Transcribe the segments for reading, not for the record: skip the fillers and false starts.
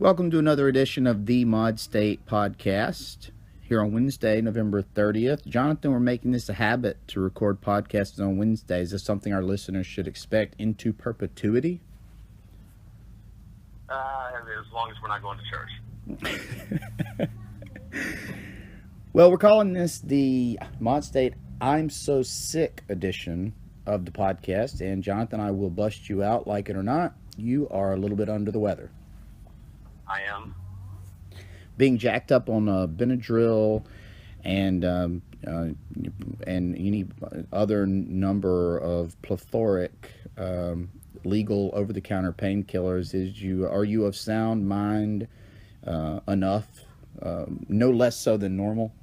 Welcome to another edition of the Mod State Podcast here on Wednesday, November 30th. Jonathan, we're making this a habit to record podcasts on Wednesdays. Is this something our listeners should expect into perpetuity? As long as we're not going to church. Well, we're calling this the Mod State I'm So Sick edition of the podcast. And Jonathan, I will bust you out, like it or not. You are a little bit under the weather. I am. Being jacked up on Benadryl and any other number of plethoric legal over-the-counter painkillers, are you of sound mind enough, no less so than normal?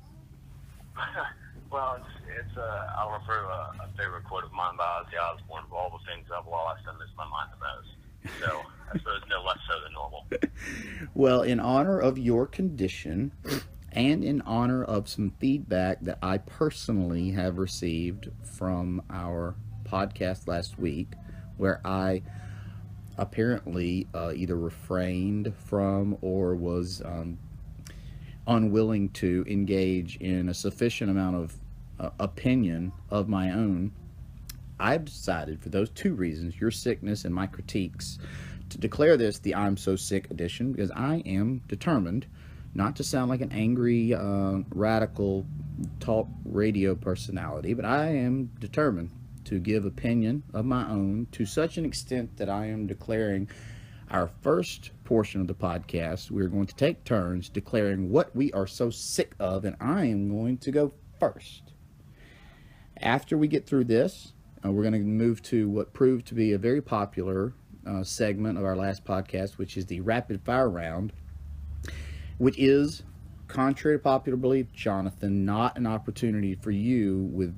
Well, I'll refer to a favorite quote of mine by Ozzy Osbourne: "Of all the things I've lost, I miss my mind the most." So I suppose no less so than normal. Well, in honor of your condition and in honor of some feedback that I personally have received from our podcast last week, where I apparently either refrained from or was unwilling to engage in a sufficient amount of opinion of my own, I've decided, for those two reasons, your sickness and my critiques, to declare this the I'm So Sick edition, because I am determined not to sound like an angry, radical talk radio personality, but I am determined to give opinion of my own to such an extent that I am declaring our first portion of the podcast. We're going to take turns declaring what we are so sick of, and I am going to go first. After we get through this, we're going to move to what proved to be a very popular segment of our last podcast, which is the rapid fire round, which is, contrary to popular belief, Jonathan, not an opportunity for you, with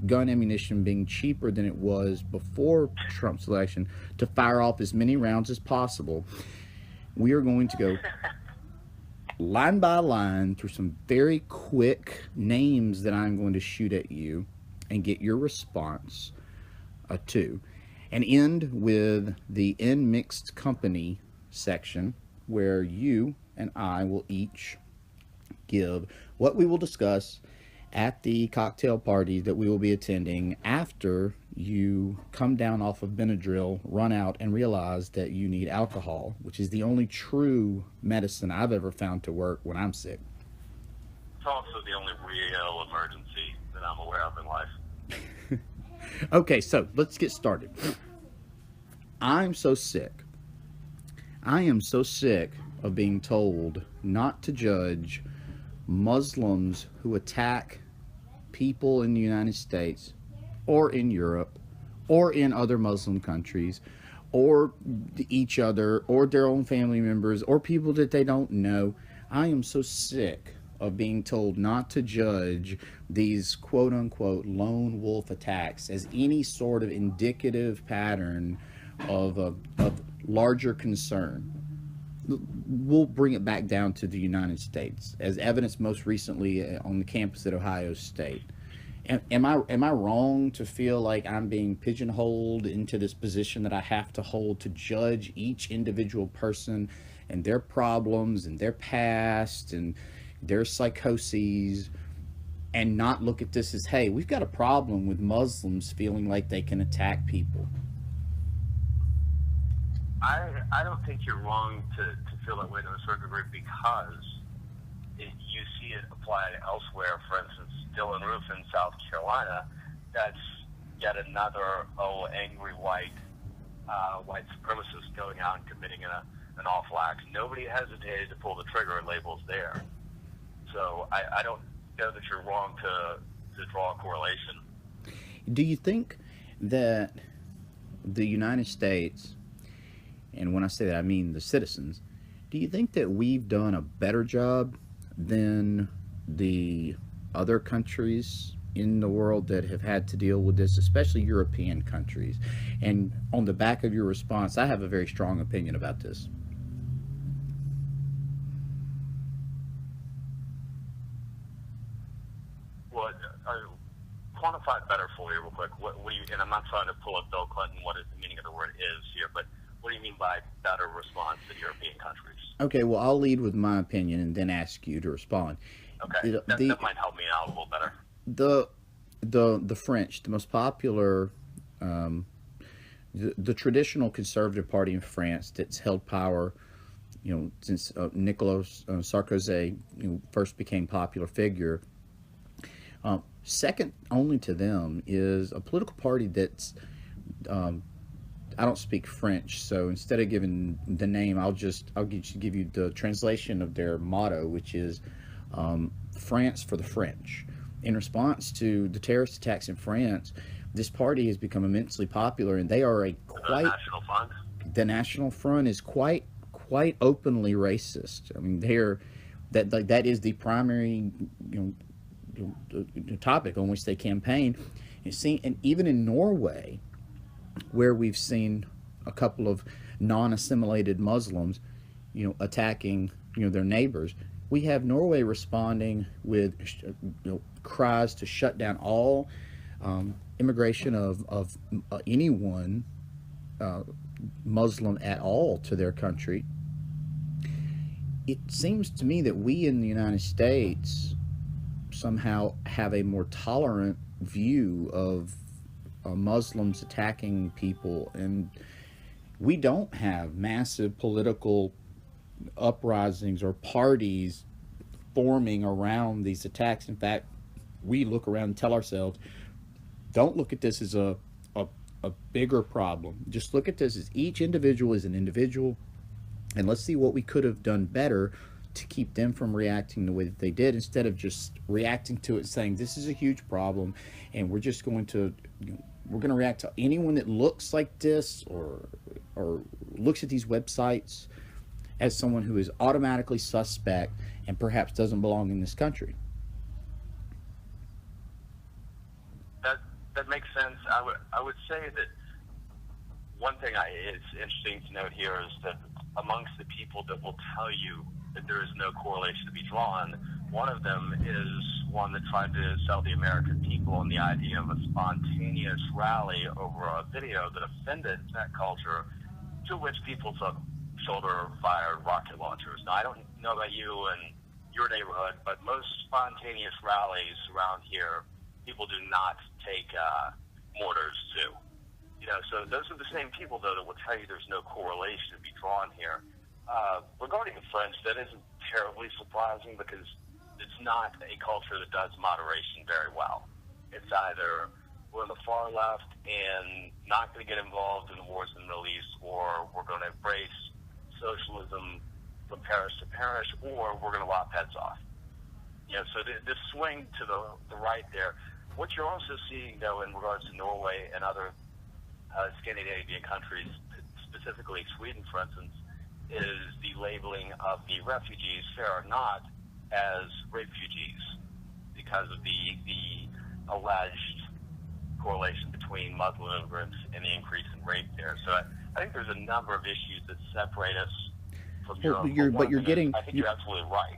gun ammunition being cheaper than it was before Trump's election, to fire off as many rounds as possible. We are going to go line by line through some very quick names that I'm going to shoot at you and get your response to, and end with the in mixed company section, where you and I will each give what we will discuss at the cocktail party that we will be attending after you come down off of Benadryl, run out, and realize that you need alcohol, which is the only true medicine I've ever found to work when I'm sick. It's also the only real emergency that I'm aware of in life. Okay, so let's get started. I'm so sick. I am so sick of being told not to judge Muslims who attack people in the United States or in Europe or in other Muslim countries, or each other or their own family members or people that they don't know. I am so sick of being told not to judge these quote-unquote lone wolf attacks as any sort of indicative pattern of larger concern. We'll bring it back down to the United States, as evidenced most recently on the campus at Ohio State. Am I wrong to feel like I'm being pigeonholed into this position that I have to hold to judge each individual person and their problems and their past and their psychoses, and not look at this as, hey, we've got a problem with Muslims feeling like they can attack people? I don't think you're wrong to feel that way to a certain degree, because you see it applied elsewhere. For instance, Dylan Roof in South Carolina, that's yet another angry white supremacist going out and committing an awful act. Nobody hesitated to pull the trigger, and labels there. So I don't know that you're wrong to draw a correlation. Do you think that the United States, and when I say that I mean the citizens, do you think that we've done a better job than the other countries in the world that have had to deal with this, especially European countries? And on the back of your response, I have a very strong opinion about this. Well, quantify it better for you real quick. What do you, and I'm not trying to pull up Bill Clinton, what is the meaning of the word is here, but what What do you mean by better response in European countries? Okay, well, I'll lead with my opinion and then ask you to respond. Okay, that might help me out a little better. The the French, the most popular, the traditional conservative party in France that's held power, since Nicolas Sarkozy, first became popular figure. Second only to them is a political party that's, I don't speak French, so instead of giving the name, I'll just give you the translation of their motto, which is France for the French. In response to the terrorist attacks in France, this party has become immensely popular, and they are the National Front. The National Front is quite openly racist. I mean, that is the primary the topic on which they campaign. And even in Norway, where we've seen a couple of non-assimilated Muslims, attacking their neighbors, we have Norway responding with cries to shut down all immigration of anyone Muslim at all to their country. It seems to me that we in the United States somehow have a more tolerant view of Muslims attacking people, and we don't have massive political uprisings or parties forming around these attacks. In fact, we look around and tell ourselves, don't look at this as a bigger problem. Just look at this as each individual is an individual, and let's see what we could have done better to keep them from reacting the way that they did, instead of just reacting to it saying this is a huge problem and we're just going to react to anyone that looks like this or looks at these websites as someone who is automatically suspect and perhaps doesn't belong in this country. That makes sense. I would say that one thing it's interesting to note here is that amongst the people that will tell you that there is no correlation to be drawn, one of them is one that tried to sell the American people on the idea of a spontaneous rally over a video that offended that culture, to which people took shoulder-fired rocket launchers. Now, I don't know about you and your neighborhood, but most spontaneous rallies around here, people do not take mortars to. So those are the same people, though, that will tell you there's no correlation to be drawn here. Regarding the French, that isn't terribly surprising because it's not a culture that does moderation very well. It's either we're on the far left and not going to get involved in the wars in the Middle East, or we're going to embrace socialism from parish to parish, or we're going to lop heads off. So this swing to the right there. What you're also seeing, though, in regards to Norway and other Scandinavian countries, specifically Sweden, for instance, is the labeling of the refugees, fair or not, as refugees because of the alleged correlation between Muslim immigrants and the increase in rape there. So I think there's a number of issues that separate us from Europe. I think you're absolutely right.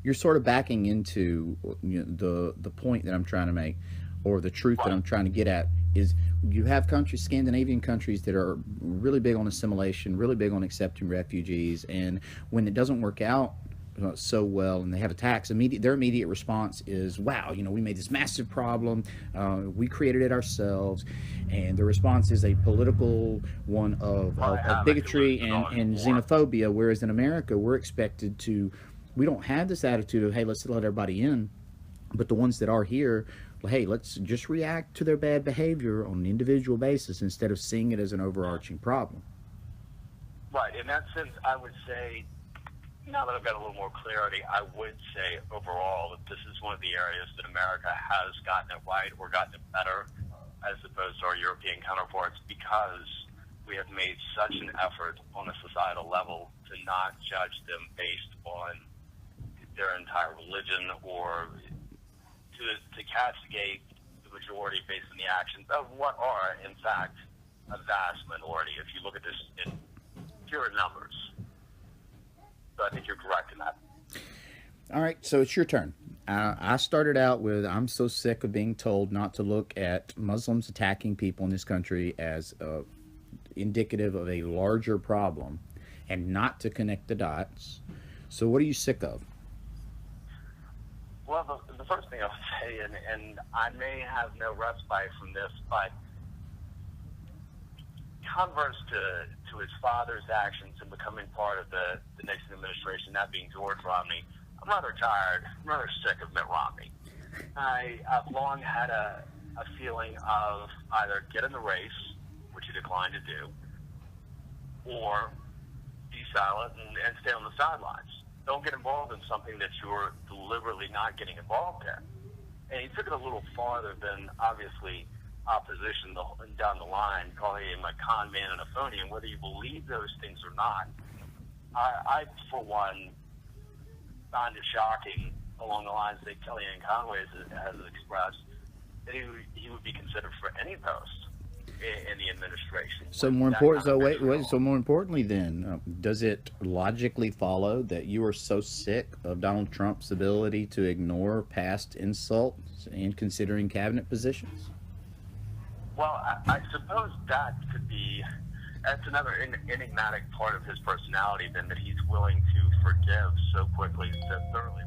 You're sort of backing into the point that I'm trying to make, or the truth that I'm trying to get at, is you have countries, Scandinavian countries, that are really big on assimilation, really big on accepting refugees, and when it doesn't work out so well and they have attacks, their immediate response is, wow, we made this massive problem, we created it ourselves, and the response is a political one of bigotry and xenophobia, whereas in America we don't have this attitude of, hey, let's let everybody in, but the ones that are here, hey, let's just react to their bad behavior on an individual basis instead of seeing it as an overarching problem. Right. In that sense, I would say, now that I've got a little more clarity, I would say overall that this is one of the areas that America has gotten it right or gotten it better as opposed to our European counterparts, because we have made such an effort on a societal level to not judge them based on their entire religion, or to castigate the majority based on the actions of what are, in fact, a vast minority, if you look at this in pure numbers. So I think you're correct in that. All right, so it's your turn. I started out with, I'm so sick of being told not to look at Muslims attacking people in this country as indicative of a larger problem and not to connect the dots. So what are you sick of? Well, the first thing I would say, and I may have no respite from this, but converse to his father's actions in becoming part of the Nixon administration, that being George Romney, I'm rather tired, I'm rather sick of Mitt Romney. I've long had a feeling of either get in the race, which he declined to do, or be silent and stay on the sidelines. Don't get involved in something that you're deliberately not getting involved in. And he took it a little farther than, obviously, opposition down the line, calling him a con man and a phony. And whether you believe those things or not, I for one, find it shocking along the lines that Kellyanne Conway has expressed that he would be considered for any post in the administration. So more important. So wait. So more importantly, then, does it logically follow that you are so sick of Donald Trump's ability to ignore past insults in considering cabinet positions? Well, I suppose that could be. That's another enigmatic part of his personality, then, that he's willing to forgive so quickly, so thoroughly.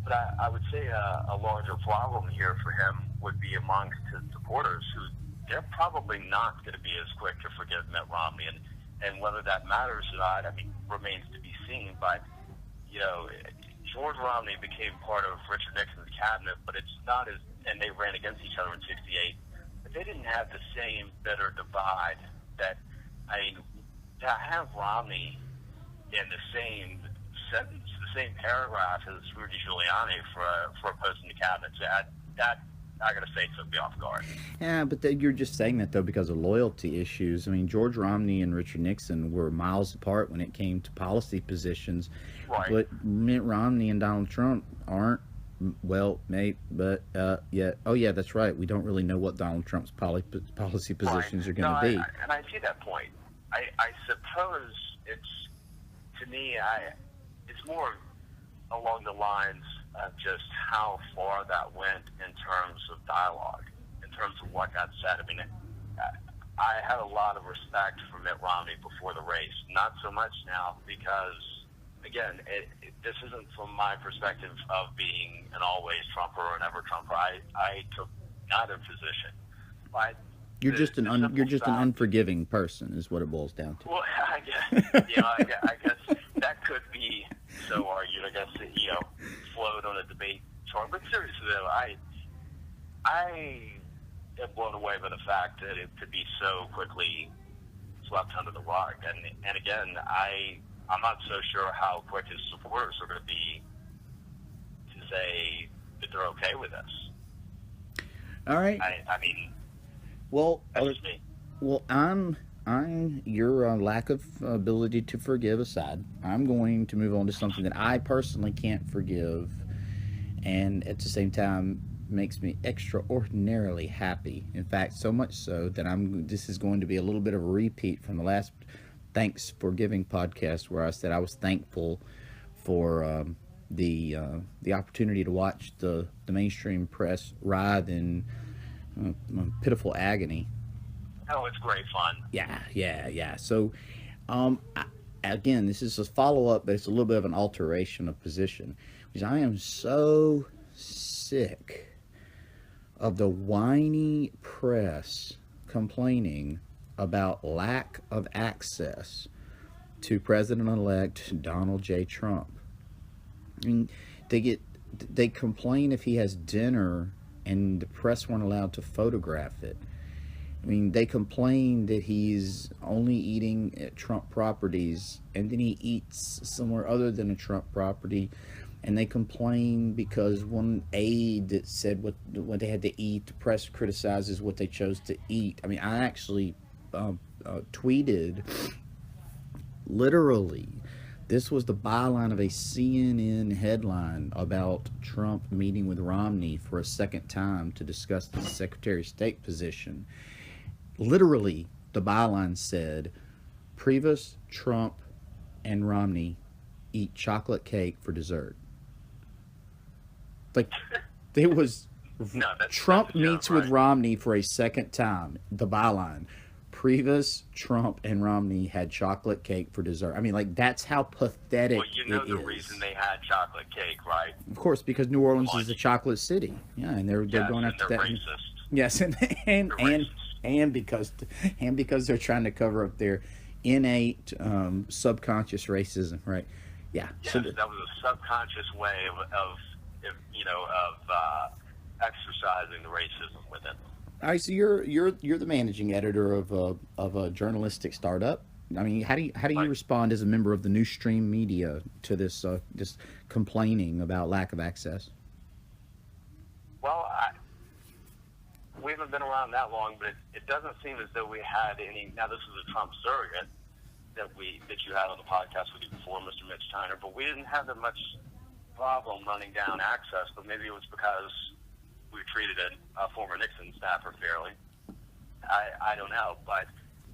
But I would say a larger problem here for him would be amongst his supporters, who they're probably not going to be as quick to forgive Mitt Romney, and whether that matters or not, I mean, remains to be seen. But George Romney became part of Richard Nixon's cabinet, but it's not as, and they ran against each other in '68. But they didn't have the same bitter divide. That, I mean, to have Romney in the same sentence, the same paragraph as Rudy Giuliani for a post in the cabinet, that I gotta say, took me off guard. Yeah, but you're just saying that, though, because of loyalty issues. I mean, George Romney and Richard Nixon were miles apart when it came to policy positions. Right. But Mitt Romney and Donald Trump aren't. Well, mate, but yeah. Oh, yeah, that's right. We don't really know what Donald Trump's policy positions are going to be. And I see that point. I suppose it's, to me, it's more along the lines of just how far that went in terms of dialogue, in terms of what got said. I mean, I had a lot of respect for Mitt Romney before the race, not so much now, because, again, this isn't from my perspective of being an always Trumper or an ever Trumper. I took neither position. But you're just an unforgiving person, is what it boils down to. Well, I guess, I guess that could be so argued. I guess float on a debate chart. But seriously, though, I am blown away by the fact that it could be so quickly swept under the rug. And again, I'm not so sure how quick his supporters are going to be to say that they're okay with this. All right. I mean, well, that's just me. Well, I'm your lack of ability to forgive aside, I'm going to move on to something that I personally can't forgive, and at the same time makes me extraordinarily happy. In fact, so much so that this is going to be a little bit of a repeat from the last Thanks for Giving podcast, where I said I was thankful for the opportunity to watch the mainstream press writhe in pitiful agony. Oh, it's great fun. Yeah. So, again, this is a follow-up, but it's a little bit of an alteration of position, because I am so sick of the whiny press complaining about lack of access to President-elect Donald J. Trump. I mean, they complain if he has dinner and the press weren't allowed to photograph it. I mean, they complain that he's only eating at Trump properties, and then he eats somewhere other than a Trump property, and they complain because one aide that said what they had to eat, the press criticizes what they chose to eat. I mean, I actually tweeted, literally, this was the byline of a CNN headline about Trump meeting with Romney for a second time to discuss the Secretary of State position. Literally, the byline said, Priebus, Trump, and Romney eat chocolate cake for dessert. Like, it was, Trump meets with Romney for a second time. The byline, Priebus, Trump, and Romney had chocolate cake for dessert. I mean, like, that's how pathetic Well, you know it the is. reason they had chocolate cake, right? Of course, because New Orleans is a chocolate city. Yeah, and they're Yes, going and after they're that. racist. Yes, and They're racist. and because they're trying to cover up their innate subconscious racism, right? Yeah. Yes, So that was a subconscious way of exercising the racism within them. all right, so you're the managing editor of a journalistic startup. I mean, how do you Right. respond as a member of the new stream media to this complaining about lack of access? Well, we haven't been around that long, but it doesn't seem as though we had any. Now, this is a Trump surrogate that you had on the podcast with you before, Mr. Mitch Tyner, but we didn't have that much problem running down access. But maybe it was because we treated a former Nixon staffer fairly. I don't know, but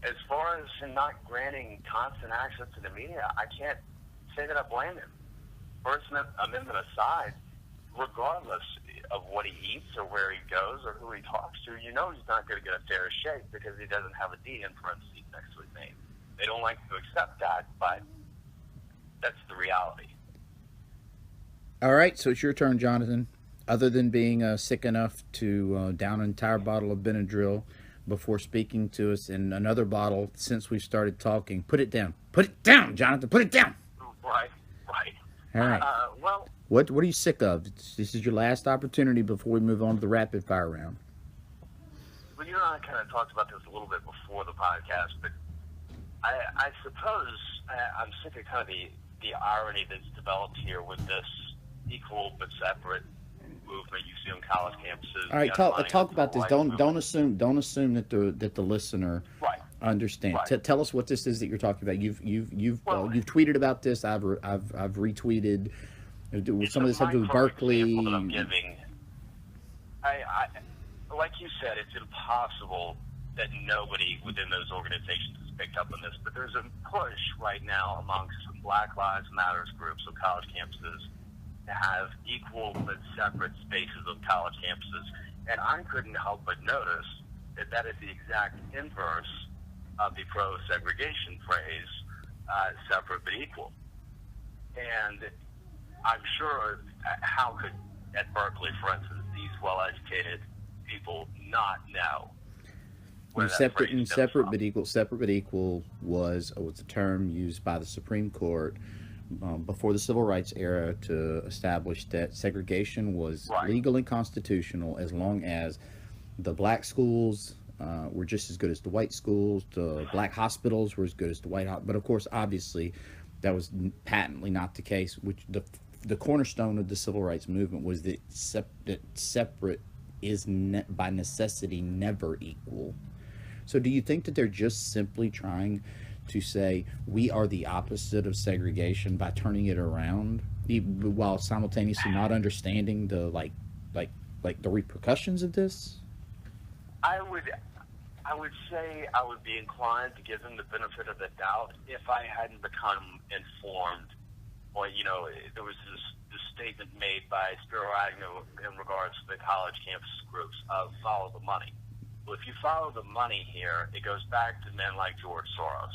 as far as him not granting constant access to the media, I can't say that I blame him. First Amendment aside, regardless of what he eats or where he goes or who he talks to, you know he's not going to get a fair shake because he doesn't have a D in parentheses next to his name. They don't like to accept that, but that's the reality. All right, so it's your turn, Jonathan. Other than being sick enough to down an entire bottle of Benadryl before speaking to us, and another bottle since we started talking, put it down. Put it down, Jonathan. Put it down. Right. All right. Well, What are you sick of? This is your last opportunity before we move on to the rapid fire round. Well, you and I kind of talked about this a little bit before the podcast, but I suppose I'm sick of kind of the irony that's developed here with this equal but separate movement you see on college campuses. All right, talk about this. Don't assume that the listener understands. Right. Tell us what this is that you're talking about. You've tweeted about this. I've retweeted. Some of this had to do with Berkeley. That I'm giving. I like you said, it's impossible that nobody within those organizations has picked up on this, but there's a push right now amongst Black Lives Matters groups of college campuses to have equal but separate spaces of college campuses. And I couldn't help but notice that is the exact inverse of the pro-segregation phrase, separate but equal. And I'm sure, how could, at Berkeley, for instance, these well-educated people not know where that Separate phrase stems from? but equal was a term used by the Supreme Court before the Civil Rights era to establish that segregation was legal and constitutional as long as the black schools were just as good as the white schools, the black hospitals were as good as the white hospitals. But of course, obviously, that was patently not the case, which the cornerstone of the Civil Rights Movement was that separate is by necessity never equal. So do you think that they're just simply trying to say we are the opposite of segregation by turning it around, while simultaneously not understanding the the repercussions of this? I would say I would be inclined to give them the benefit of the doubt if I hadn't become informed. Or, there was this statement made by Spiro Agnew in regards to the college campus groups of follow the money. Well, if you follow the money here, it goes back to men like George Soros.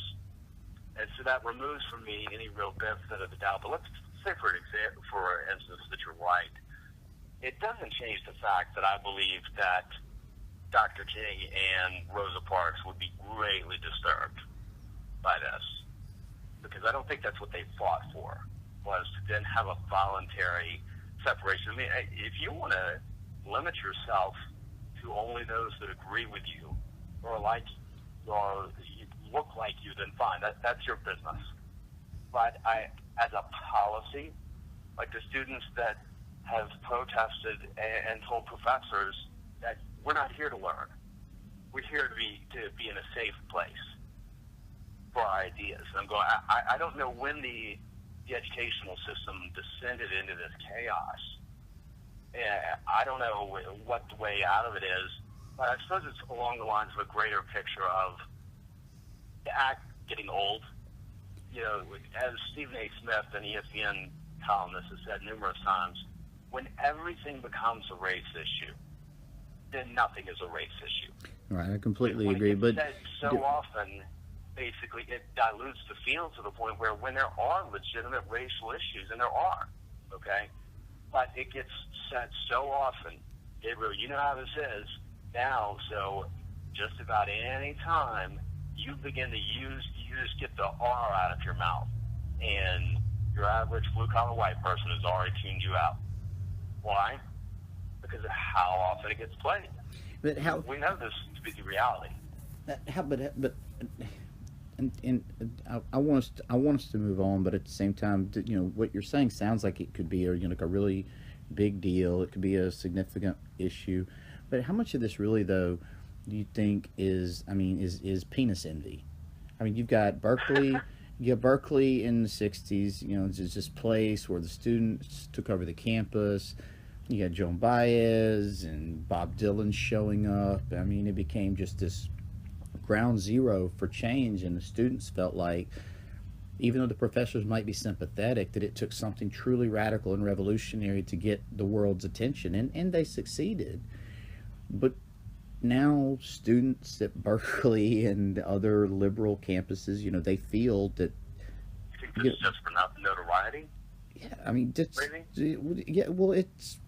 And so that removes from me any real benefit of the doubt. But let's say, for instance, that you're right. It doesn't change the fact that I believe that Dr. King and Rosa Parks would be greatly disturbed by this, because I don't think that's what they fought for, was to then have a voluntary separation. I mean, if you want to limit yourself to only those that agree with you or look like you, then fine. That's your business. But as a policy, like the students that have protested and told professors that we're not here to learn, we're here to be in a safe place for our ideas. And I'm going. I don't know when the educational system descended into this chaos. I don't know what the way out of it is, but I suppose it's along the lines of a greater picture of the act getting old. As Stephen A. Smith, an ESPN columnist, has said numerous times, when everything becomes a race issue, then nothing is a race issue. Right, I completely When agree. it But gets said so often, basically it dilutes the field to the point where when there are legitimate racial issues, and there are, okay, but it gets said so often, Gabriel, you know how this is now, so just about any time you begin to use, you just get the R out of your mouth, and your average blue-collar white person has already tuned you out. Why? Because of how often it gets played. but how We know this to be the reality. how but and I want us to move on, but at the same time, what you're saying sounds like it could be like a really big deal. It could be a significant issue, but how much of this really though do you think is is penis envy? I mean, you've got Berkeley. You got Berkeley in the '60s. It's this place where the students took over the campus. You got Joan Baez and Bob Dylan showing up. I mean, it became just this ground zero for change, and the students felt like, even though the professors might be sympathetic, that it took something truly radical and revolutionary to get the world's attention, and they succeeded. But now students at Berkeley and other liberal campuses, they feel that, You think this is just for notoriety? yeah, I mean, Maybe? yeah, well, it's,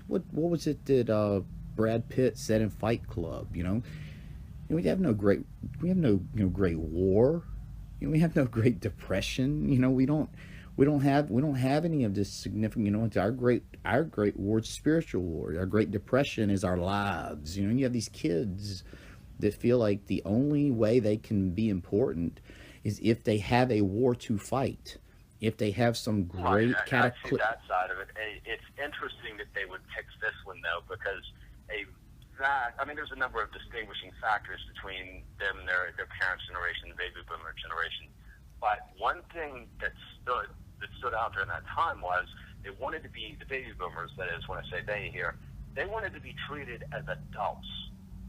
what was it that Brad Pitt said in Fight Club? We have no great great war. We have no Great Depression. We don't have any of this significant. It's our great war is spiritual war. Our Great Depression is our lives. You have these kids that feel like the only way they can be important is if they have a war to fight. If they have some great I see cataclysm. that side of it. It's interesting that they would pick this one, though, because there's a number of distinguishing factors between them and their parents' generation, the baby boomer generation. But one thing that stood out during that time was they wanted to be, the baby boomers, that is, when I say they here, they wanted to be treated as adults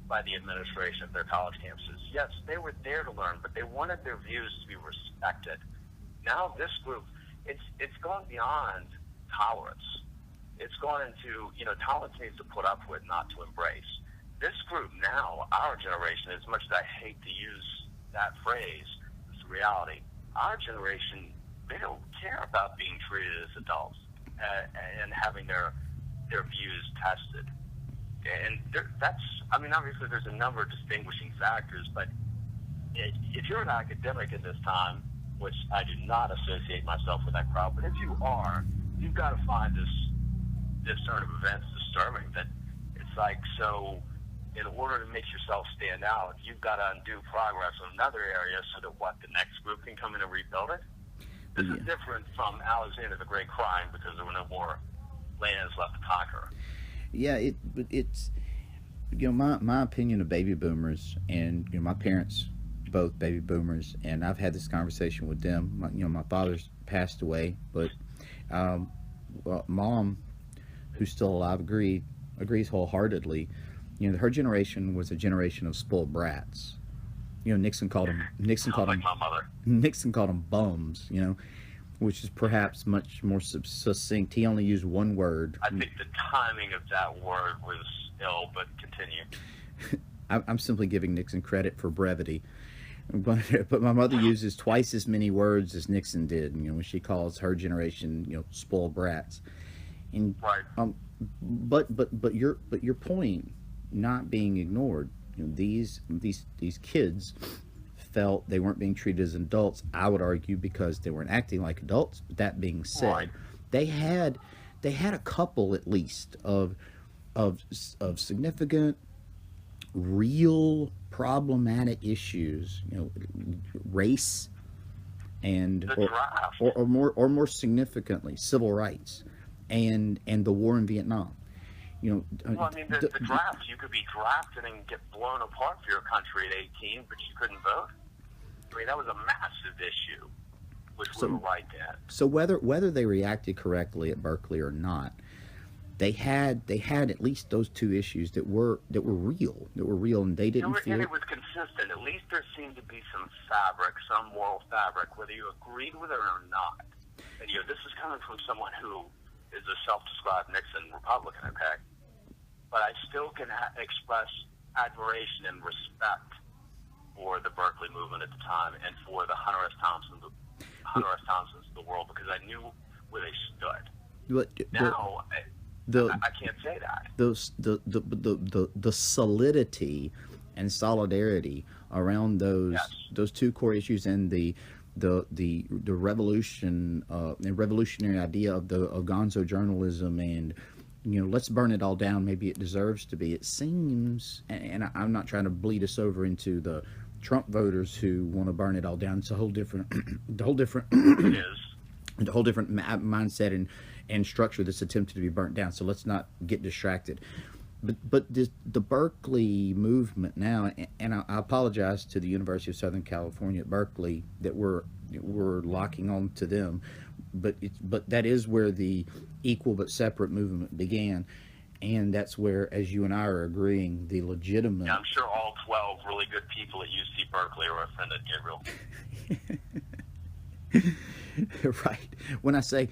by the administration of their college campuses. Yes, they were there to learn, but they wanted their views to be respected. Now this group, it's gone beyond tolerance. It's gone into, tolerance needs to put up with, not to embrace. This group now, our generation, as much as I hate to use that phrase, it's the reality. Our generation, they don't care about being treated as adults and having their views tested. And obviously there's a number of distinguishing factors, but if you're an academic at this time, which I do not associate myself with that crowd, but if you are, you've got to find this turn of events disturbing. That it's like, so in order to make yourself stand out, you've got to undo progress in another area so that the next group can come in and rebuild it. This is different from Alexander the Great crying because there were no more lands left to conquer. Yeah, it's my opinion of baby boomers, and my parents both baby boomers, and I've had this conversation with them. My father's passed away, but Mom, who's still alive, agrees wholeheartedly. Her generation was a generation of spoiled brats. Nixon called them like my mother. Nixon called them bums. Which is perhaps much more succinct. He only used one word. I think the timing of that word was ill, but continue. I'm simply giving Nixon credit for brevity. But my mother uses twice as many words as Nixon did, when she calls her generation, spoiled brats. And right. But your point not being ignored. These kids felt they weren't being treated as adults. I would argue because they weren't acting like adults. But that being said, right. they had a couple at least of significant, real problematic issues, race and or more significantly civil rights and the war in Vietnam. The draft, you could be drafted and get blown apart for your country at 18, but you couldn't vote. That was a massive issue, which we were right at. So whether they reacted correctly at Berkeley or not, they had at least those two issues that were real, and they didn't feel. And it was consistent. At least there seemed to be some fabric, some moral fabric, whether you agreed with it or not. And this is coming from someone who is a self-described Nixon Republican, okay? but I still can express admiration and respect for the Berkeley movement at the time and for the Hunter S. Thompsons of the world, because I knew where they stood. But Now, the I can't say that. the solidity and solidarity around Yes. those two core issues, and the revolution, the revolutionary idea of gonzo journalism, and let's burn it all down. Maybe it deserves to be. It seems, and I'm not trying to bleed us over into the Trump voters who want to burn it all down. It's a whole different, It is. the whole different mindset and structure that's attempted to be burnt down. So let's not get distracted. But the Berkeley movement now, and I apologize to the University of Southern California at Berkeley that we're locking on to them, but that is where the equal but separate movement began, and that's where, as you and I are agreeing, the legitimate. Yeah, I'm sure all 12 really good people at UC Berkeley are offended, Gabriel. Right. When I they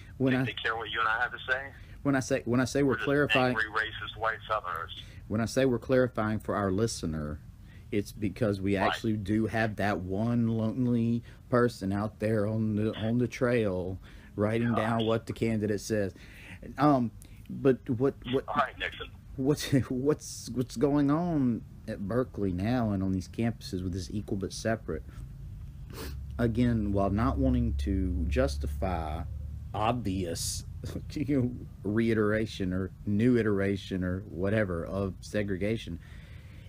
care what you and I have to say. When I say we're Just clarifying, angry, racist white Southerners. when I say we're clarifying for our listener, it's because we Right. actually do have that one lonely person out there on the trail writing down what the candidate says. But All right, Nixon. what's going on at Berkeley now and on these campuses with this equal but separate? Again, while not wanting to justify obvious reiteration or new iteration or whatever of segregation,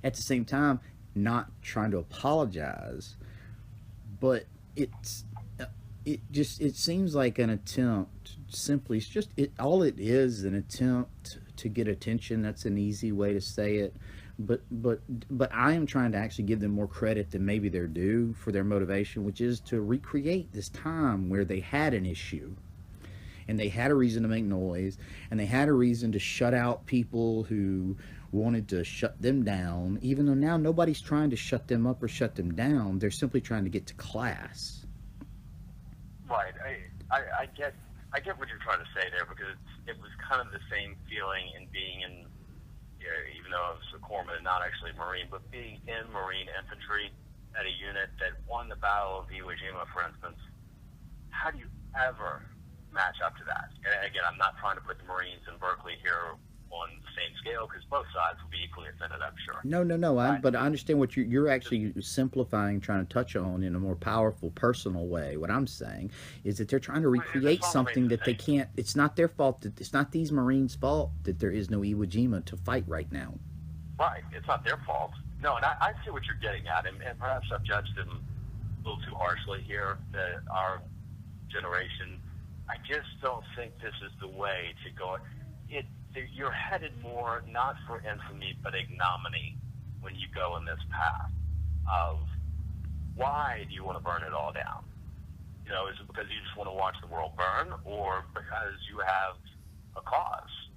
at the same time not trying to apologize, but it seems like an attempt. Simply, all it is an attempt to get attention. That's an easy way to say it, but I am trying to actually give them more credit than maybe they're due for their motivation, which is to recreate this time where they had an issue and they had a reason to make noise, and they had a reason to shut out people who wanted to shut them down, even though now nobody's trying to shut them up or shut them down. They're simply trying to get to class. Right. I get what you're trying to say there, because it was kind of the same feeling in being in, even though I was a corpsman and not actually a Marine, but being in Marine infantry at a unit that won the Battle of Iwo Jima, for instance. How do you ever match up to that? And again, I'm not trying to put the Marines in Berkeley here on the same scale, because both sides will be equally offended, I'm sure. No. Right. But I understand what you're actually simplifying, trying to touch on in a more powerful, personal way. What I'm saying is that they're trying to recreate something that they can't. It's not their fault. It's not these Marines' fault that there is no Iwo Jima to fight right now. Right. It's not their fault. No, and I see what you're getting at, and perhaps I've judged them a little too harshly here, that our generation. I just don't think this is the way to go. You're headed more not for infamy but ignominy when you go in this path of, why do you want to burn it all down? Is it because you just want to watch the world burn, or because you have a cause?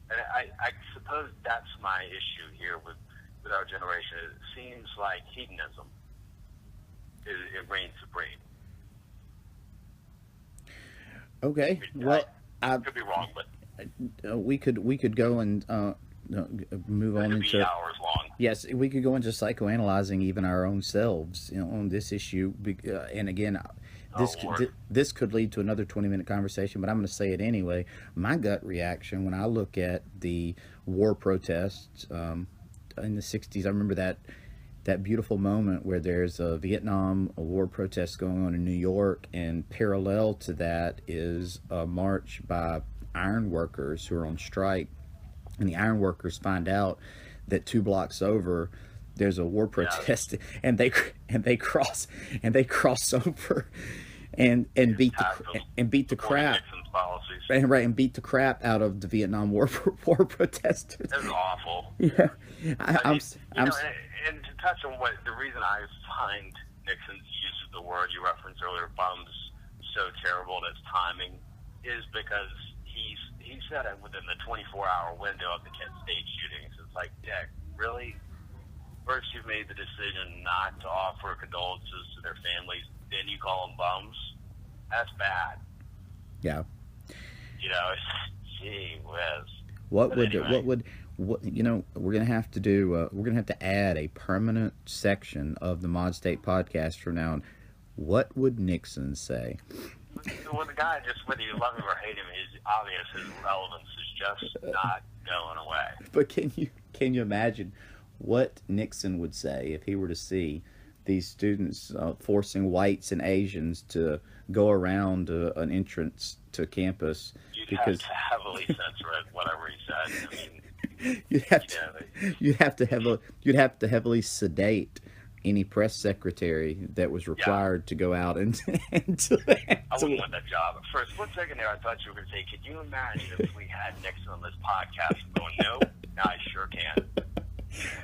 And I suppose that's my issue here with our generation. It seems like hedonism it reigns supreme. Okay. Well, I could be wrong, but we could go and move on into hours long. Yes, we could go into psychoanalyzing even our own selves, on this issue. And again, this could lead to another 20-minute conversation, but I'm going to say it anyway. My gut reaction when I look at the war protests in the 60s, I remember that beautiful moment where there's a Vietnam War protest going on in New York, and parallel to that is a march by iron workers who are on strike, and the iron workers find out that 2 blocks over there's a war protest, and they cross over and beat the crap and beat the crap out of the Vietnam War protesters. That's awful. Yeah, and to touch on the reason I find Nixon's use of the word you referenced earlier, bums, so terrible in its timing, is because he said it within the 24-hour window of the Kent State shootings. It's like, Dick, really? First you made the decision not to offer condolences to their families, then you call them bums? That's bad. Yeah. It's, gee whiz. what, you know, we're gonna have to do. We're gonna have to add a permanent section of the Mod State podcast from now on. What would Nixon say? Well, the guy, just whether you love him or hate him, is obvious. His relevance is just not going away. But can you imagine what Nixon would say if he were to see these students forcing whites and Asians to go around an entrance to campus? You'd have to heavily censor it, whatever he said. I mean, you'd have to heavily sedate any press secretary that was required to go out and I wouldn't want that job. For a split second there, I thought you were going to say, "Could you imagine if we had Nixon on this podcast?" I'm going, "No, I sure can."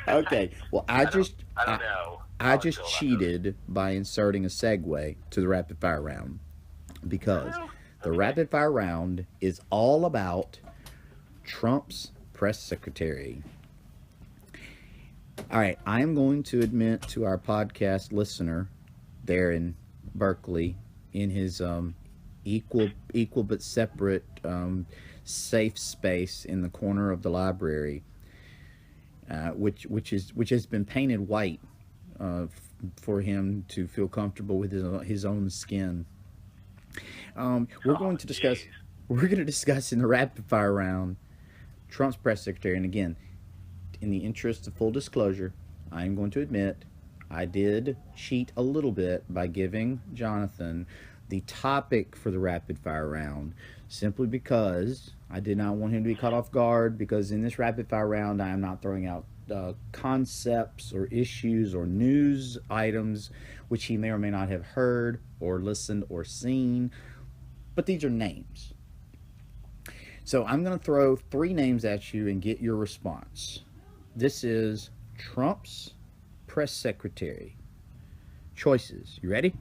Okay, well, I don't know. I just cheated by inserting a segue to the rapid fire round, because the rapid fire round is all about Trump's press secretary. All right, I am going to admit to our podcast listener there in Berkeley, in his equal but separate safe space in the corner of the library, which has been painted white for him to feel comfortable with his own skin. We're going to discuss in the rapid fire round Trump's press secretary. And again, in the interest of full disclosure, I am going to admit I did cheat a little bit by giving Jonathan the topic for the rapid fire round, simply because I did not want him to be caught off guard, because in this rapid fire round I am not throwing out concepts or issues or news items which he may or may not have heard or listened or seen, but these are names. So I'm going to throw 3 names at you and get your response. This is Trump's press secretary. Choices. You ready?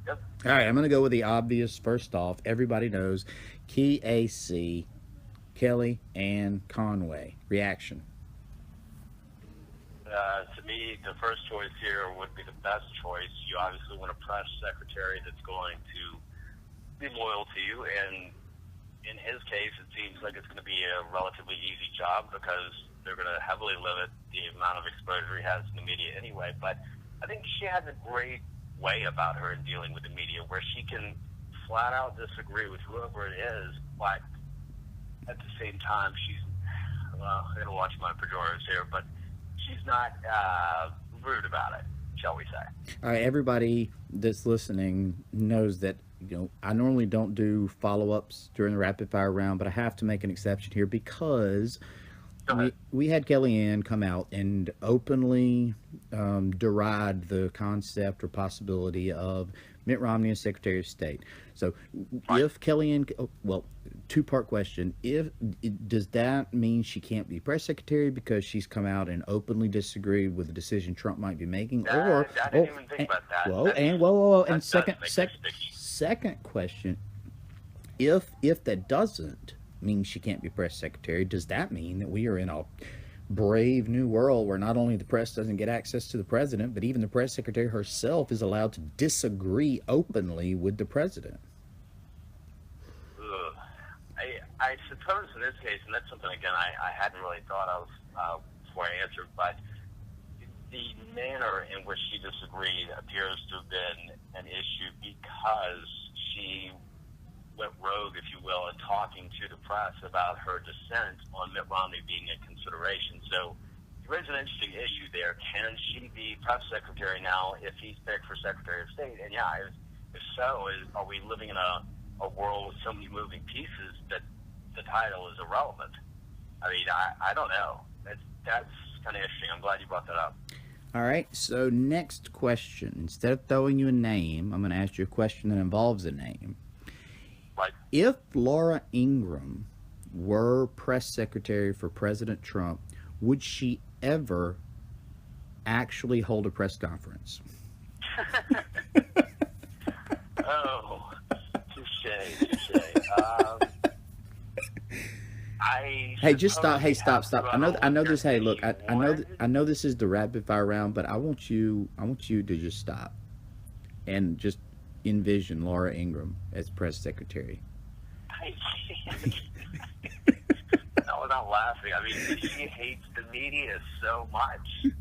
Yep. All right, I'm going to go with the obvious first off. Everybody knows KAC, Kellyanne Conway. Reaction. To me, the first choice here would be the best choice. You obviously want a press secretary that's going to be loyal to you, and in his case, it seems like it's going to be a relatively easy job because they're going to heavily limit the amount of exposure he has in the media anyway. But I think she has a great way about her in dealing with the media, where she can flat out disagree with whoever it is, but at the same time, she's, well, I'm going to watch my pejoratives here, but she's not rude about it, shall we say. All right, everybody that's listening knows that, you know, I normally don't do follow-ups during the rapid fire round, but I have to make an exception here because we had Kellyanne come out and openly deride the concept or possibility of Mitt Romney as Secretary of State. So if Kellyanne, well, 2-part question. Does that mean she can't be press secretary because she's come out and openly disagreed with the decision Trump might be making? I didn't even think about that. And second question, if that doesn't mean she can't be press secretary, does that mean that we are in a brave new world where not only the press doesn't get access to the president, but even the press secretary herself is allowed to disagree openly with the president? I suppose in this case, and that's something, again, I hadn't really thought of before I answered, but the manner in which she disagreed appears to have been an issue because she went rogue, if you will, in talking to the press about her dissent on Mitt Romney being a consideration. So there is an interesting issue there. Can she be press secretary now if he's picked for Secretary of State? And yeah, if so, are we living in a world with so many moving pieces that the title is irrelevant? I mean, I don't know. That's kind of interesting. I'm glad you brought that up. All right, so next question. Instead of throwing you a name, I'm going to ask you a question that involves a name. Right. If Laura Ingraham were press secretary for President Trump, would she ever actually hold a press conference? Oh, touche. Hey, just stop. Hey, stop. I know this. Hey, look, I know this is the rapid fire round, but I want you to just stop and just envision Laura Ingraham as press secretary. I can't. No, not laughing. I mean, she hates the media so much.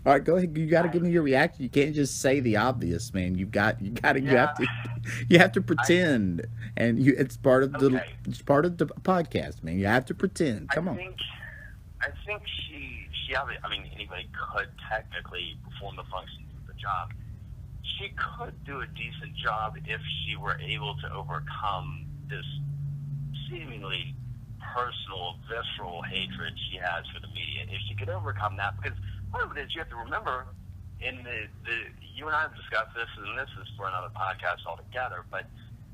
All right, go ahead. You got to give me your reaction. You can't just say the obvious, man. Yeah, you have to I pretend, and okay. it's part of the podcast, man. You have to pretend. I Come on. think I think I mean, anybody could technically perform the functions of the job. She could do a decent job if she were able to overcome this seemingly personal, visceral hatred she has for the media. If she could overcome that, because part of it is you have to remember, in you and I have discussed this, and this is for another podcast altogether, but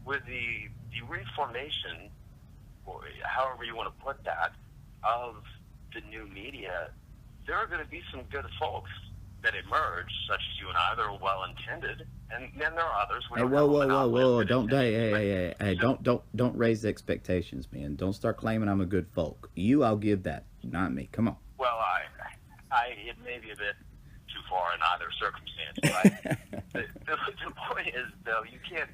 with the reformation, or however you want to put that, of the new media, there are going to be some good folks that emerge, such as you and I, that are well intended, and then there are others. We Hey, don't have a monopoly of whoa! good Don't, intentions, but so, don't raise the expectations, man. Don't start claiming I'm a good folk. I'll give that, not me. Come on. well, it may be a bit too far in either circumstance, but the point is, though, you can,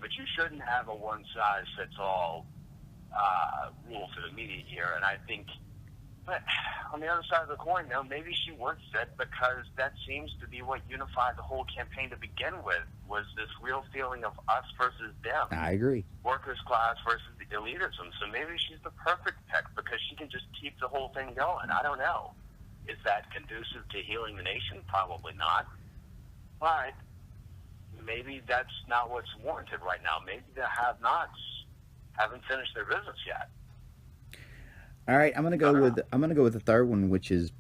but you shouldn't have a one size fits all rule for the media here. And I think, but on the other side of the coin, though, maybe she works it because that seems to be what unified the whole campaign to begin with, was this real feeling of us versus them. I agree. Workers class versus the elitism. So maybe she's the perfect pick because she can just keep the whole thing going. I don't know. Is that conducive to healing the nation? Probably not. But maybe that's not what's warranted right now. Maybe the have-nots haven't finished their business yet. All right, I'm gonna go with the third one, which is,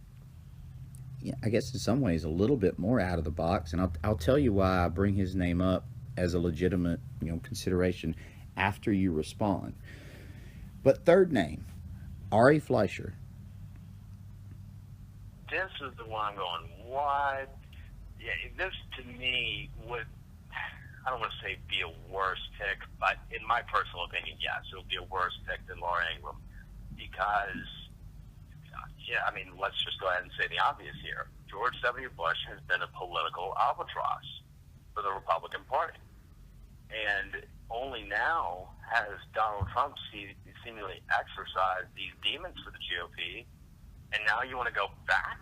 yeah, I guess in some ways a little bit more out of the box, and I'll tell you why I bring his name up as a legitimate consideration after you respond. But third name, Ari Fleischer. This is the one I'm going, what? Yeah, this to me would, I don't want to say be a worse pick, but in my personal opinion, yes, it would be a worse pick than Laura Ingraham. Because, yeah, I mean, let's just go ahead and say the obvious here. George W. Bush has been a political albatross for the Republican Party. And only now has Donald Trump seemingly exercised these demons for the GOP. And now you want to go back?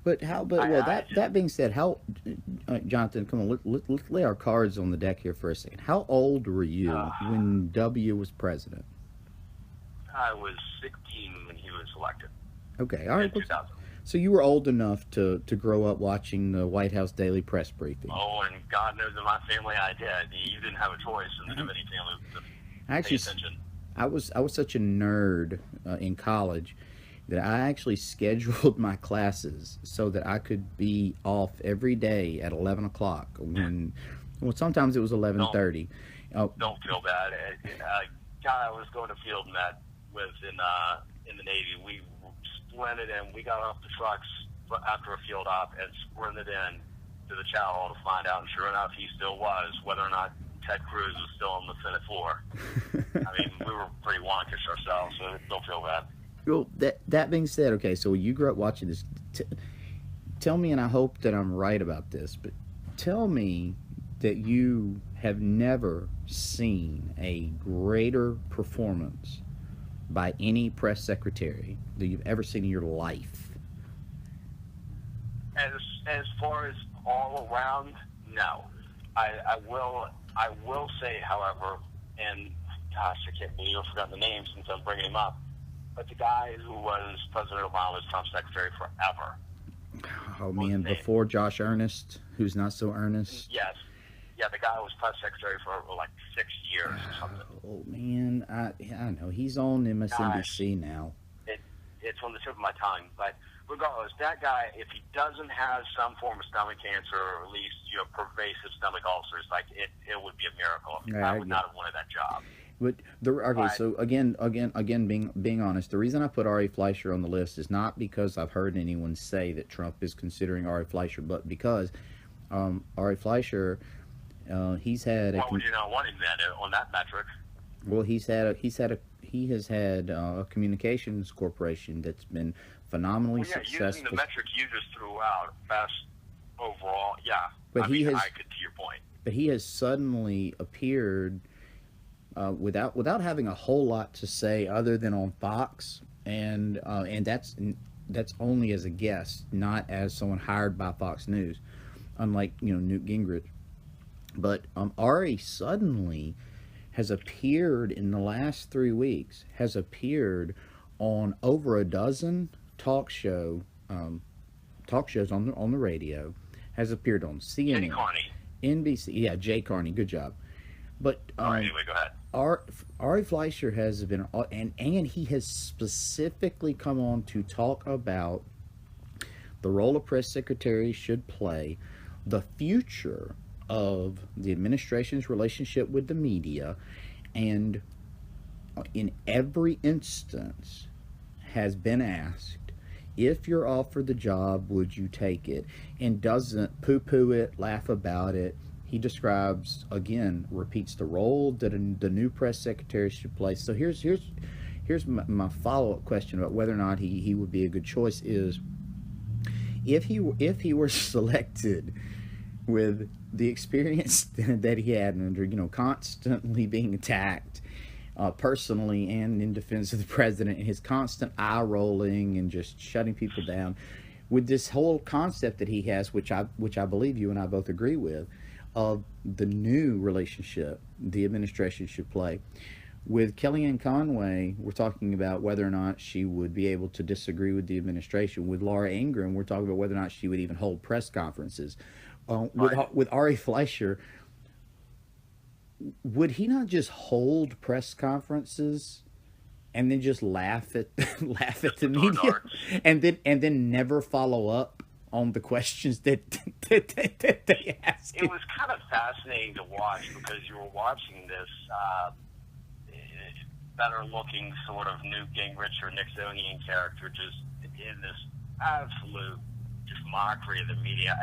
But that being said, how, Jonathan, come on, let's lay our cards on the deck here for a second. How old were you when W was president? I was 16 when he was elected. Okay, all right. In 2000. So you were old enough to grow up watching the White House daily press briefing. Oh, and God knows in my family I did. You didn't have a choice in the Dominican family to pay attention. I was such a nerd in college that I actually scheduled my classes so that I could be off every day at 11 o'clock. Well, sometimes it was 11:30. Don't feel bad. Guy I was going to field med with in the Navy, we splinted in. We got off the trucks after a field op and sprinted in to the chow hall to find out. And sure enough, he still was. Whether or not Ted Cruz was still on the Senate floor. I mean, we were pretty wonkish ourselves, so don't feel bad. Well, that being said, okay, so you grew up watching this. Tell me, and I hope that I'm right about this, but tell me that you have never seen a greater performance by any press secretary that you've ever seen in your life. As far as all around, no. I will say, however, and gosh, I can't believe I've forgotten the name since I'm bringing him up, but the guy who was President Obama's Trump secretary forever. Oh man, before Josh Earnest, who's not so earnest. Yes. Yeah, the guy was press secretary for like 6 years or something. Oh man, I know he's on MSNBC now. It's on the tip of my tongue, but regardless, that guy, if he doesn't have some form of stomach cancer or at least pervasive stomach ulcers, like it would be a miracle. I would not have wanted that job. But so again, being honest, the reason I put Ari Fleischer on the list is not because I've heard anyone say that Trump is considering Ari Fleischer, but because Ari Fleischer. He's had. Why would you not want him then on that metric? Well, he has had a communications corporation that's been phenomenally successful. Using the metric you just threw out, best overall, yeah. But I could, to your point. But he has suddenly appeared without having a whole lot to say other than on Fox, and that's only as a guest, not as someone hired by Fox News, unlike Newt Gingrich. But Ari suddenly has appeared in the last 3 weeks, has appeared on over a dozen talk shows on the radio, has appeared on Jay CNN, Carney. NBC. Yeah, Jay Carney, good job. But All right, anyway, go ahead. Ari Fleischer has been, and he has specifically come on to talk about the role a press secretary should play, the future of the administration's relationship with the media, and in every instance has been asked, if you're offered the job, would you take it? And doesn't poo-poo it, laugh about it. He describes, again, repeats the role that the new press secretary should play. So here's my follow-up question about whether or not he would be a good choice is, if he were selected with the experience that he had under, constantly being attacked, personally and in defense of the president, and his constant eye rolling and just shutting people down, with this whole concept that he has, which I believe you and I both agree with, of the new relationship the administration should play. With Kellyanne Conway, we're talking about whether or not she would be able to disagree with the administration. With Laura Ingraham, we're talking about whether or not she would even hold press conferences. With Ari Fleischer, would he not just hold press conferences and then just laugh at the media, and then never follow up on the questions that they ask? It was kind of fascinating to watch, because you were watching this better-looking sort of Newt Gingrich or Nixonian character just in this absolute just mockery of the media.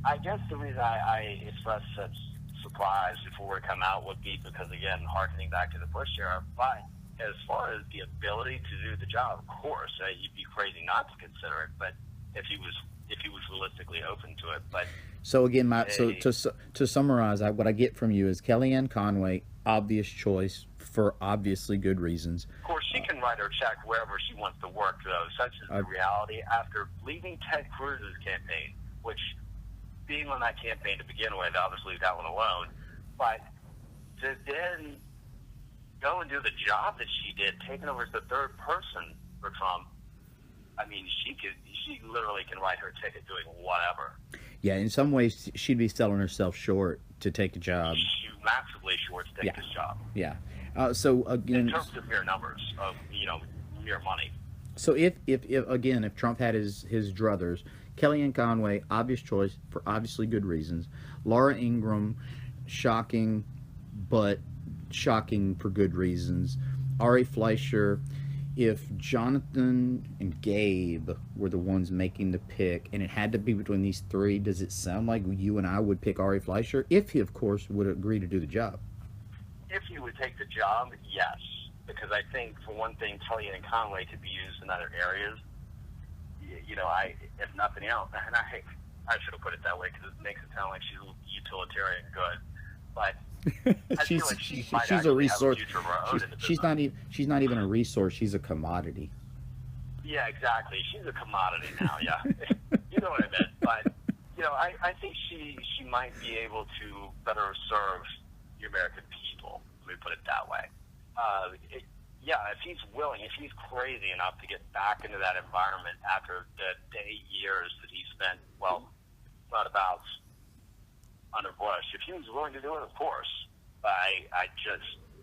I guess the reason I expressed such surprise before it come out would be because, again, harkening back to the Bush era, but as far as the ability to do the job, of course, you'd be crazy not to consider it, but if he was realistically open to it. But so again, to summarize, what I get from you is Kellyanne Conway, obvious choice for obviously good reasons. Of course, she can write her check wherever she wants to work, though. Such is the reality. After leaving Ted Cruz's campaign, which, being on that campaign to begin with, obviously that one alone, but to then go and do the job that she did, taking over as the third person for Trump, I mean, she literally can write her ticket doing whatever. Yeah, in some ways, she'd be selling herself short to take a job. She's massively short to take this job. Yeah. So again, in terms of mere numbers, of mere money. So if Trump had his druthers, Kellyanne Conway, obvious choice for obviously good reasons. Laura Ingraham, shocking, but shocking for good reasons. Ari Fleischer, if Jonathan and Gabe were the ones making the pick, and it had to be between these three, does it sound like you and I would pick Ari Fleischer, if he, of course, would agree to do the job? If he would take the job, yes. Because I think, for one thing, Kellyanne Conway could be used in other areas. If nothing else, and I should have put it that way because it makes it sound like she's utilitarian good, but I feel like she's a resource. She's not even a resource. She's a commodity. Yeah, exactly. She's a commodity now. Yeah, you know what I meant. But I think she might be able to better serve the American people. Let me put it that way. If he's willing, if he's crazy enough to get back into that environment after the 8 years that he spent, not about under Bush, if he was willing to do it, of course. But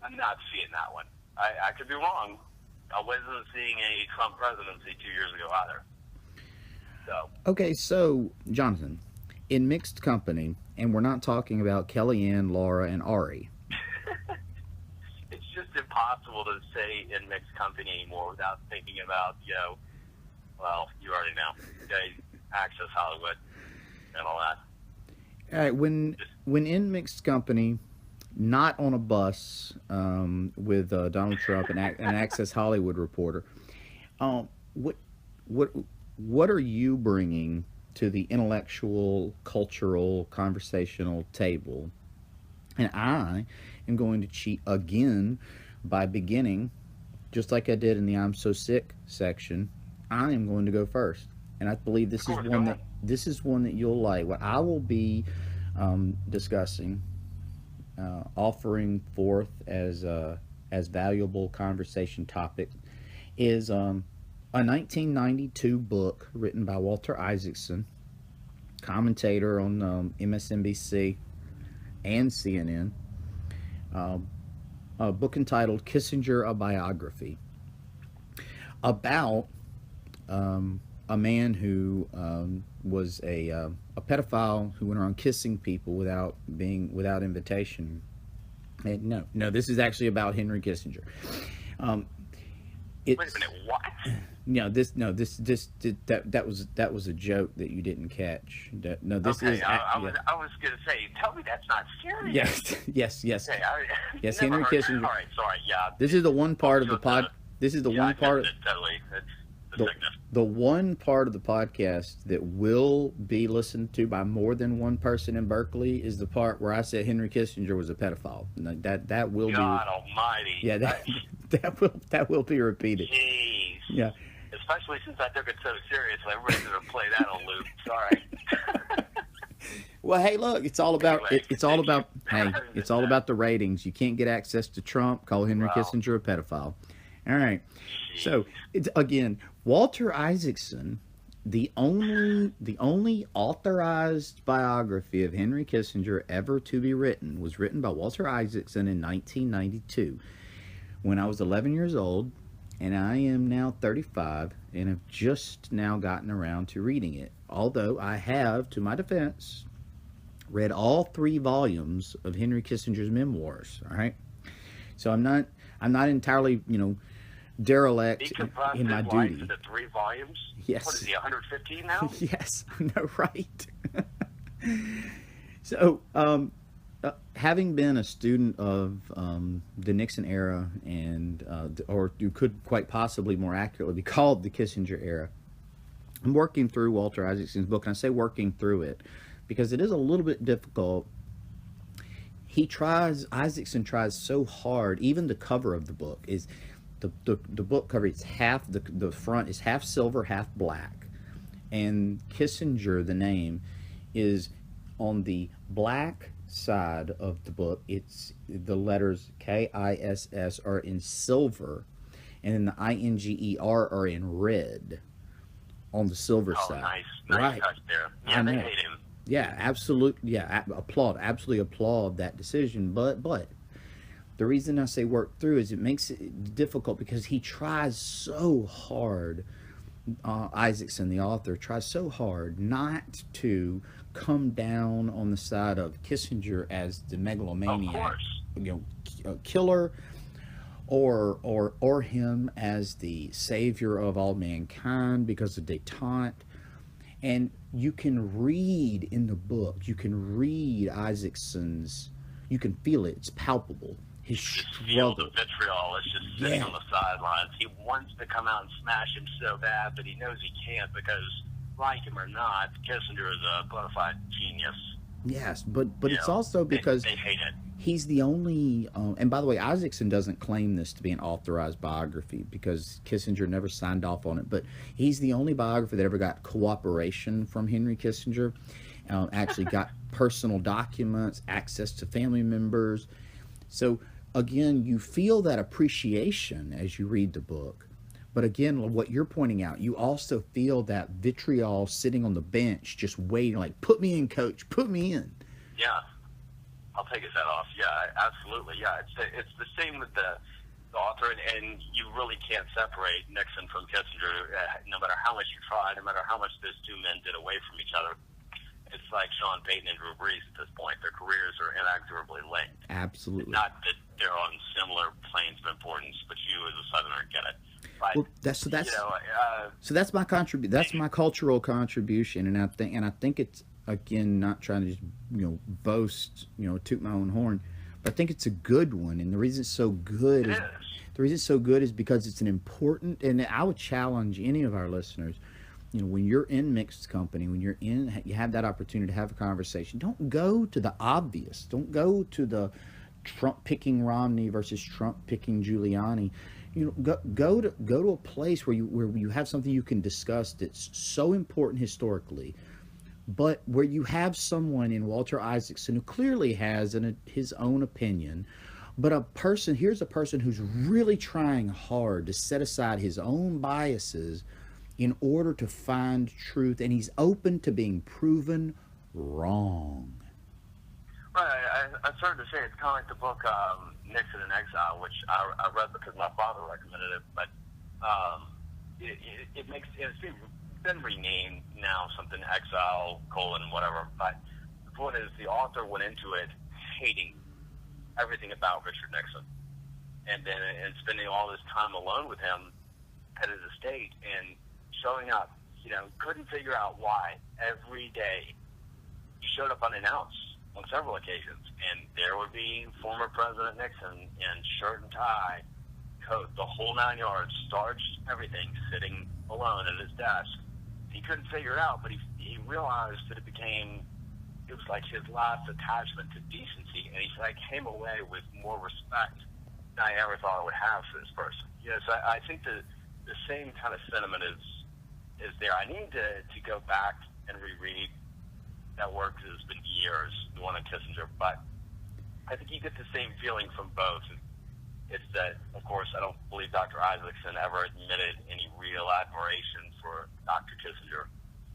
I'm not seeing that one. I could be wrong. I wasn't seeing a Trump presidency 2 years ago either. So. Okay, so, Jonathan, in mixed company, and we're not talking about Kellyanne, Laura, and Ari. It's just impossible to say in mixed company anymore without thinking about, you already know, Access Hollywood and all that. All right, when in mixed company, not on a bus with Donald Trump and an Access Hollywood reporter, what are you bringing to the intellectual, cultural, conversational table And I am going to cheat again by beginning, just like I did in the I'm So Sick section. I am going to go first. And I believe Of course, go ahead. this is one that you'll like. What I will be discussing, offering forth as valuable conversation topic, is a 1992 book written by Walter Isaacson, commentator on MSNBC and CNN, a book entitled Kissinger, a Biography, about a man who was a pedophile who went around kissing people without invitation. And no, this is actually about Henry Kissinger. Wait a minute, what? That was a joke that you didn't catch. This Okay, is I was gonna say, tell me that's not serious. yes. Okay, Yes, never Henry heard Kissinger. That. All right, sorry, yeah. This is the one part of the pod. This is the Yeah, one part. totally. It's the sickness. The one part of the podcast that will be listened to by more than one person in Berkeley is the part where I said Henry Kissinger was a pedophile. That will God Almighty. be. Yeah, that will be repeated. Jeez. Yeah. Especially since I took it so seriously, everybody's gonna play that on loop. Sorry. Well, hey, look, it's all about Anyway, it's all about thank you. it's all about the ratings. You can't get access to Trump. Call Henry Wow. Kissinger a pedophile. All right. So it's again Walter Isaacson, the only authorized biography of Henry Kissinger ever to be written was written by Walter Isaacson in 1992, when I was 11 years old, and I am now 35 and have just now gotten around to reading it. Although I have, to my defense, read all 3 volumes of Henry Kissinger's memoirs. All right, so I'm not entirely derelict He compressed in my his life duty. into 3 volumes. Yes. What is he, 115 now? Yes, I know, right? So, having been a student of the Nixon era, and or you could quite possibly more accurately be called the Kissinger era, I'm working through Walter Isaacson's book, and I say working through it because it is a little bit difficult. Isaacson tries so hard. Even the cover of the book is the book cover. It's half the front is half silver, half black, and Kissinger, the name, is on the black side of the book. It's the letters KISS are in silver, and then the INGER are in red on the silver Oh, side. nice Right. touch there. Yeah, I they know. hate him. Yeah, absolutely. Yeah, absolutely applaud that decision. But the reason I say work through is it makes it difficult because he tries so hard. Isaacson, the author, tries so hard not to come down on the side of Kissinger as the megalomaniac, Of course. Killer, or him as the savior of all mankind because of détente. And you can read in the book, you can read Isaacson's, you can feel it, it's palpable. His Feel struggle. the vitriol is just sitting Yeah. on the sidelines. He wants to come out and smash him so bad, but he knows he can't because, like him or not, Kissinger is a bona fide genius. Yes, but it's know, also because they hate it. he's the only, and by the way, Isaacson doesn't claim this to be an authorized biography because Kissinger never signed off on it, but he's the only biographer that ever got cooperation from Henry Kissinger, actually got personal documents, access to family members. So again, you feel that appreciation as you read the book. But again, what you're pointing out, you also feel that vitriol sitting on the bench, just waiting, like, put me in, coach, put me in. Yeah. I'll take his head off. Yeah, absolutely. Yeah, it's the same with the author, and you really can't separate Nixon from Kissinger, no matter how much you try, no matter how much those two men did away from each other. It's like Sean Payton and Drew Brees at this point. Their careers are inexorably linked. Absolutely. Not that they're on similar planes of importance, but you as a Southerner get it. But, Well, that's my contribute. That's my cultural contribution, and I think it's, again, not trying to just boast, toot my own horn, but I think it's a good one. And the reason it's so good is because it's an important, and I would challenge any of our listeners you know, when you're in mixed company, when you have that opportunity to have a conversation, don't go to the obvious. Don't go to the Trump picking Romney versus Trump picking Giuliani. You know, go to a place where you have something you can discuss that's so important historically, but where you have someone in Walter Isaacson who clearly has his own opinion, but here's a person who's really trying hard to set aside his own biases in order to find truth, and he's open to being proven wrong. Right. I started to say it's kind of like the book Nixon in Exile, which I read because my father recommended it. But it's been renamed now something Exile whatever. But the point is, the author went into it hating everything about Richard Nixon, and spending all this time alone with him at his estate and showing up. Couldn't figure out why every day he showed up unannounced on several occasions, and there would be former President Nixon in shirt and tie, coat, the whole 9 yards, starched, everything, sitting alone at his desk. He couldn't figure it out, but he realized that it was like his last attachment to decency, and he came away with more respect than I ever thought I would have for this person. Yes, I think the same kind of sentiment is there. I need to go back and reread that work. Has been years, the one on Kissinger, but I think you get the same feeling from both. It's that, of course, I don't believe Dr. Isaacson ever admitted any real admiration for Dr. Kissinger.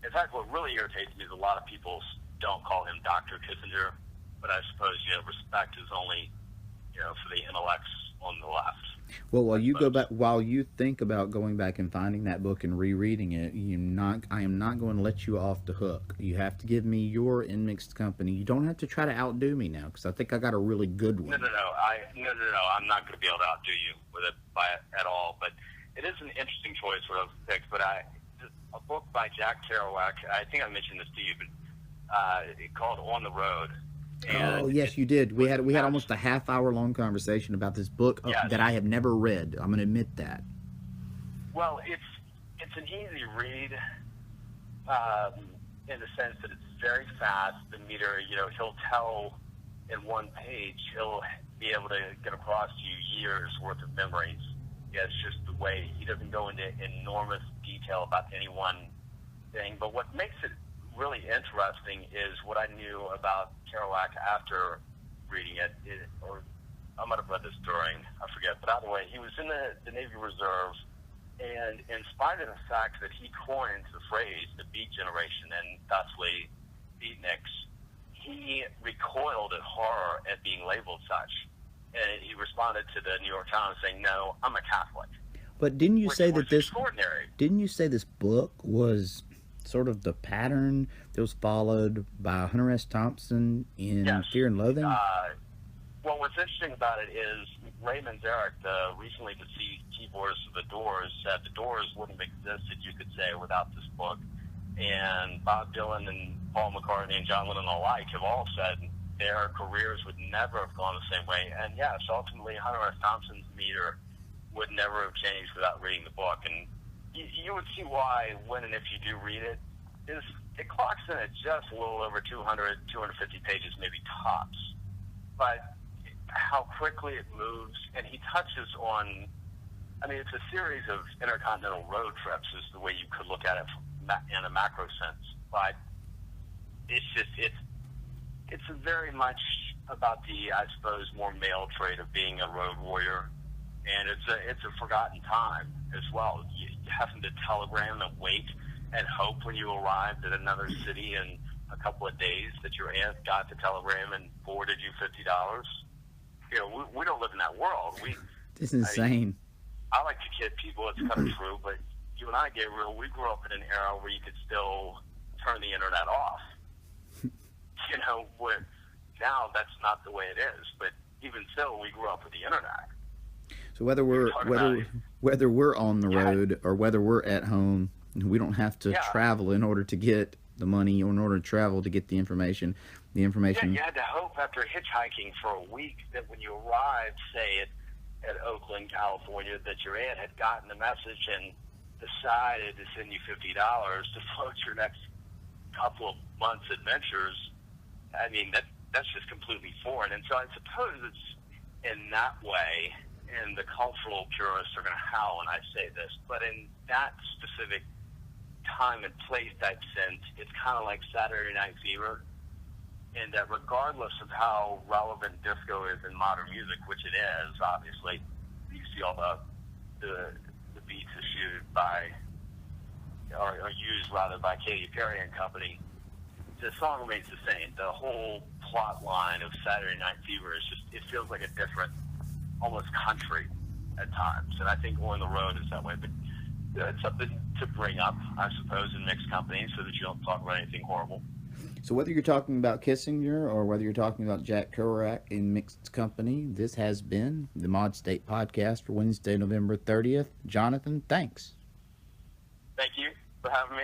In fact, what really irritates me is a lot of people don't call him Dr. Kissinger, but I suppose, respect is only, for the intellects on the left. Well, while you think about going back and finding that book and rereading it, I am not going to let you off the hook. You have to give me your In Mixed Company. You don't have to try to outdo me now, because I think I got a really good one. No. I'm not going to be able to outdo you with it at all. But it is an interesting choice what I've picked. But a book by Jack Kerouac, I think I mentioned this to you, but called On the Road. Oh yes, you did. We had almost a half-hour long conversation about this book that I have never read. I'm going to admit that. Well, it's an easy read in the sense that it's very fast. The meter, he'll tell in one page. He'll be able to get across to you years worth of memories. Yeah, it's just the way he doesn't go into enormous detail about any one thing. But what makes it really interesting is what I knew about Kerouac after reading it, or I might have read this during, I forget, but either way, he was in the Navy Reserve, and in spite of the fact that he coined the phrase, the Beat Generation, and thusly beatniks, he recoiled in horror at being labeled such, and he responded to the New York Times saying, "No, I'm a Catholic." But didn't you say that extraordinary. Didn't you say this book was sort of the pattern that was followed by Hunter S. Thompson in Fear and Loathing? Well, what's interesting about it is Raymond Zarek, the recently deceased keyboardist of the Doors, said the Doors wouldn't have existed, you could say, without this book. And Bob Dylan and Paul McCartney and John Lennon alike have all said their careers would never have gone the same way. And yes, ultimately Hunter S. Thompson's meter would never have changed without reading the book. And you would see why when and if you do read it, it clocks in at just a little over 200, 250 pages, maybe tops. But how quickly it moves, and he touches on, it's a series of intercontinental road trips is the way you could look at it in a macro sense. But it's very much about the, I suppose, more male trait of being a road warrior. And it's a forgotten time as well. You having to telegram and wait and hope when you arrived at another city in a couple of days that your aunt got the telegram and forwarded you $50. We don't live in that world. It's insane. I like to kid people, it's kind of true, but you and I, Gabriel, we grew up in an era where you could still turn the internet off. Where now that's not the way it is, but even still, we grew up with the internet. So whether we're on the road or whether we're at home, we don't have to travel in order to get the money, or in order to travel to get the information. Yeah, you had to hope after hitchhiking for a week that when you arrived, say at Oakland, California, that your aunt had gotten the message and decided to send you $50 to float your next couple of months' adventures, I mean, that's just completely foreign. And so I suppose it's in that way, and the cultural purists are going to howl when I say this, but in that specific time and place type sense, it's kind of like Saturday Night Fever, and that regardless of how relevant disco is in modern music, which it is, obviously, you see all the beats issued by, or used rather by Katy Perry and company, the song remains the same. The whole plot line of Saturday Night Fever is just, it feels like a different, almost country at times. And I think On the Road is that way. But it's something to bring up, I suppose, in mixed company so that you don't talk about anything horrible. So whether you're talking about Kissinger or whether you're talking about Jack Kerouac in mixed company, this has been the Mod State Podcast for Wednesday, November 30th. Jonathan, thanks. Thank you for having me.